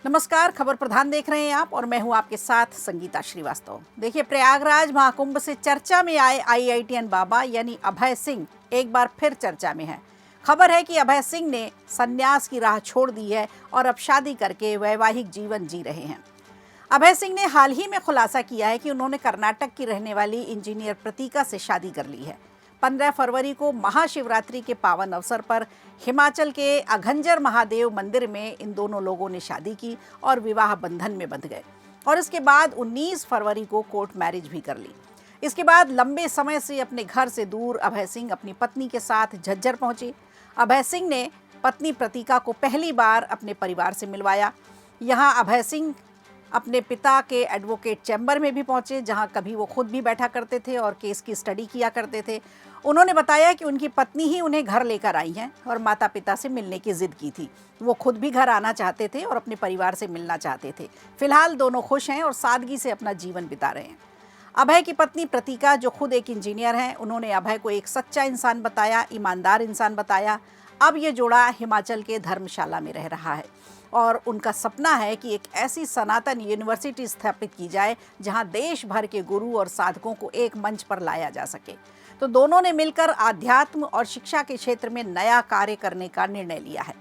नमस्कार, खबर प्रधान देख रहे हैं आप और मैं हूं आपके साथ संगीता श्रीवास्तव। देखिए, प्रयागराज महाकुंभ से चर्चा में आए आईआईटीएन बाबा यानी अभय सिंह एक बार फिर चर्चा में है। खबर है कि अभय सिंह ने संन्यास की राह छोड़ दी है और अब शादी करके वैवाहिक जीवन जी रहे हैं। अभय सिंह ने हाल ही में खुलासा किया है कि उन्होंने कर्नाटक की रहने वाली इंजीनियर प्रतीका से शादी कर ली है। 15 फरवरी को महाशिवरात्रि के पावन अवसर पर हिमाचल के अघंजर महादेव मंदिर में इन दोनों लोगों ने शादी की और विवाह बंधन में बंध गए और इसके बाद 19 फरवरी को कोर्ट मैरिज भी कर ली। इसके बाद लंबे समय से अपने घर से दूर अभय सिंह अपनी पत्नी के साथ झज्जर पहुंचे। अभय सिंह ने पत्नी प्रतीका को पहली बार अपने परिवार से मिलवाया। यहाँ अभय सिंह अपने पिता के एडवोकेट चैम्बर में भी पहुंचे, जहां कभी वो खुद भी बैठा करते थे और केस की स्टडी किया करते थे। उन्होंने बताया कि उनकी पत्नी ही उन्हें घर लेकर आई हैं और माता पिता से मिलने की जिद की थी। वो खुद भी घर आना चाहते थे और अपने परिवार से मिलना चाहते थे। फिलहाल दोनों खुश हैं और सादगी से अपना जीवन बिता रहे हैं। अभय की पत्नी प्रतीका, जो खुद एक इंजीनियर हैं, उन्होंने अभय को एक सच्चा इंसान बताया, ईमानदार इंसान बताया। अब ये जोड़ा हिमाचल के धर्मशाला में रह रहा है और उनका सपना है कि एक ऐसी सनातन यूनिवर्सिटी स्थापित की जाए जहां देश भर के गुरु और साधकों को एक मंच पर लाया जा सके। तो दोनों ने मिलकर आध्यात्म और शिक्षा के क्षेत्र में नया कार्य करने का निर्णय लिया है।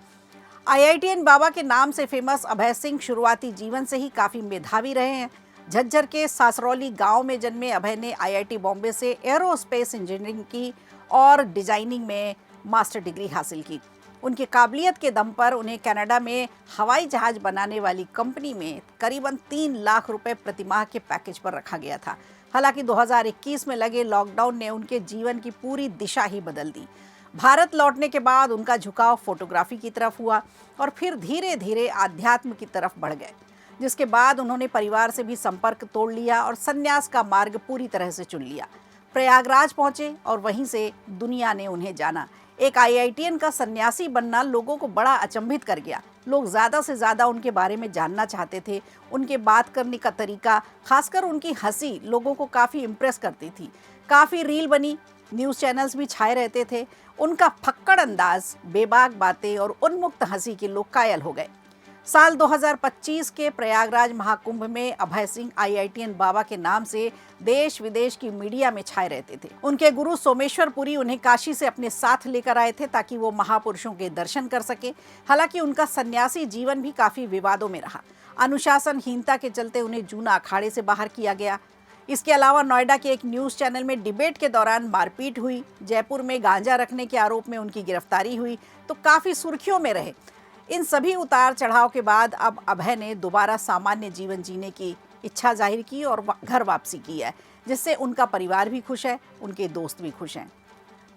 आईआईटीएन बाबा के नाम से फेमस अभय सिंह शुरुआती जीवन से ही काफ़ी मेधावी रहे हैं। झज्जर के सासरौली गांव में जन्मे अभय ने आईआईटी बॉम्बे से एरोस्पेस इंजीनियरिंग की और डिजाइनिंग में मास्टर डिग्री हासिल की। उनकी काबिलियत के दम पर उन्हें कनाडा में हवाई जहाज बनाने वाली कंपनी में करीबन 3 लाख रुपए प्रतिमाह के पैकेज पर रखा गया था। हालांकि 2021 में लगे लॉकडाउन ने उनके जीवन की पूरी दिशा ही बदल दी। भारत लौटने के बाद उनका झुकाव फोटोग्राफी की तरफ हुआ और फिर धीरे धीरे आध्यात्म की तरफ बढ़ गए, जिसके बाद उन्होंने परिवार से भी संपर्क तोड़ लिया और संन्यास का मार्ग पूरी तरह से चुन लिया। प्रयागराज पहुंचे और वहीं से दुनिया ने उन्हें जाना। एक आईआईटीएन का सन्यासी बनना लोगों को बड़ा अचंभित कर गया। लोग ज़्यादा से ज़्यादा उनके बारे में जानना चाहते थे। उनके बात करने का तरीका, खासकर उनकी हंसी, लोगों को काफ़ी इम्प्रेस करती थी। काफ़ी रील बनी, न्यूज़ चैनल्स भी छाए रहते थे। उनका फक्कड़ अंदाज, बेबाक बातें और उन्मुक्त हंसी के लोग कायल हो गए। साल 2025 के प्रयागराज महाकुंभ में अभय सिंह आईआईटीएन बाबा के नाम से देश विदेश की मीडिया में छाए रहते थे। उनके गुरु सोमेश्वर पुरी उन्हें काशी से अपने साथ लेकर आए थे ताकि वो महापुरुषों के दर्शन कर सके। हालांकि उनका सन्यासी जीवन भी काफी विवादों में रहा। अनुशासनहीनता के चलते उन्हें जूना अखाड़े से बाहर किया गया। इसके अलावा नोएडा के एक न्यूज़ चैनल में डिबेट के दौरान मारपीट हुई। जयपुर में गांजा रखने के आरोप में उनकी गिरफ्तारी हुई तो काफ़ी सुर्खियों में रहे। इन सभी उतार चढ़ाव के बाद अब अभय ने दोबारा सामान्य जीवन जीने की इच्छा जाहिर की और घर वापसी की है, जिससे उनका परिवार भी खुश है, उनके दोस्त भी खुश हैं।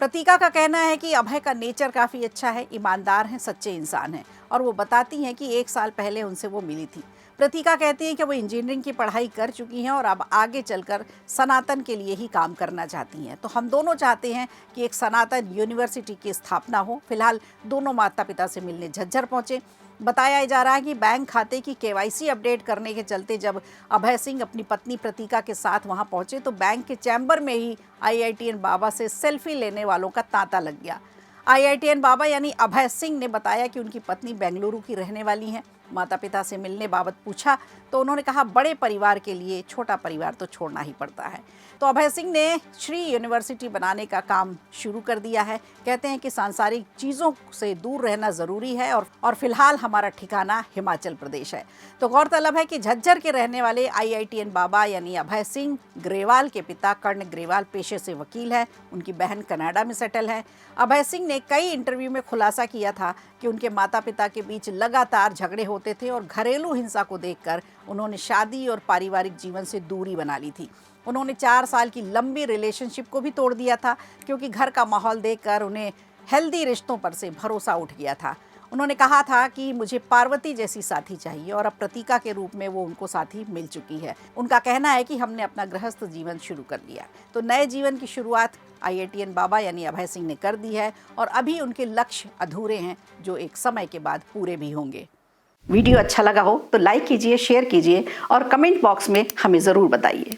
प्रतीका का कहना है कि अभय का नेचर काफ़ी अच्छा है, ईमानदार हैं, सच्चे इंसान हैं और वो बताती हैं कि 1 साल पहले उनसे वो मिली थी। प्रतीका कहती हैं कि वो इंजीनियरिंग की पढ़ाई कर चुकी हैं और अब आगे चलकर सनातन के लिए ही काम करना चाहती हैं। तो हम दोनों चाहते हैं कि एक सनातन यूनिवर्सिटी की स्थापना हो। फिलहाल दोनों माता पिता से मिलने झज्जर पहुंचे। बताया जा रहा है कि बैंक खाते की केवाईसी अपडेट करने के चलते जब अभय सिंह अपनी पत्नी प्रतीका के साथ वहां पहुंचे तो बैंक के चैम्बर में ही आईआईटीएन बाबा से सेल्फी लेने वालों का तांता लग गया। आईआईटीएन बाबा यानी अभय सिंह ने बताया कि उनकी पत्नी बेंगलुरु की रहने वाली हैं। माता पिता से मिलने बाबत पूछा तो उन्होंने कहा, बड़े परिवार के लिए छोटा परिवार तो छोड़ना ही पड़ता है। तो अभय सिंह ने श्री यूनिवर्सिटी बनाने का काम शुरू कर दिया है। कहते हैं कि सांसारिक चीज़ों से दूर रहना ज़रूरी है और फिलहाल हमारा ठिकाना हिमाचल प्रदेश है। तो गौरतलब है कि झज्जर के रहने वाले आईआईटीएन बाबा यानी अभय सिंह ग्रेवाल के पिता कर्ण ग्रेवाल पेशे से वकील है। उनकी बहन कनाडा में सेटल है। अभय सिंह ने कई इंटरव्यू में खुलासा किया था कि उनके माता पिता के बीच लगातार झगड़े होते थे और घरेलू हिंसा को देखकर उन्होंने शादी और पारिवारिक जीवन से दूरी बना ली थी। उन्होंने 4 साल की लंबी रिलेशनशिप को भी तोड़ दिया था क्योंकि घर का माहौल देखकर उन्हें हेल्दी रिश्तों पर से भरोसा उठ गया था। उन्होंने कहा था कि मुझे पार्वती जैसी साथी चाहिए और अब प्रतीका के रूप में वो उनको साथी मिल चुकी है। उनका कहना है कि हमने अपना गृहस्थ जीवन शुरू कर लिया। तो नए जीवन की शुरुआत आईआईटीएन बाबा यानी अभय सिंह ने कर दी है और अभी उनके लक्ष्य अधूरे हैं जो एक समय के बाद पूरे भी होंगे। वीडियो अच्छा लगा हो तो लाइक कीजिए, शेयर कीजिए और कमेंट बॉक्स में हमें ज़रूर बताइए।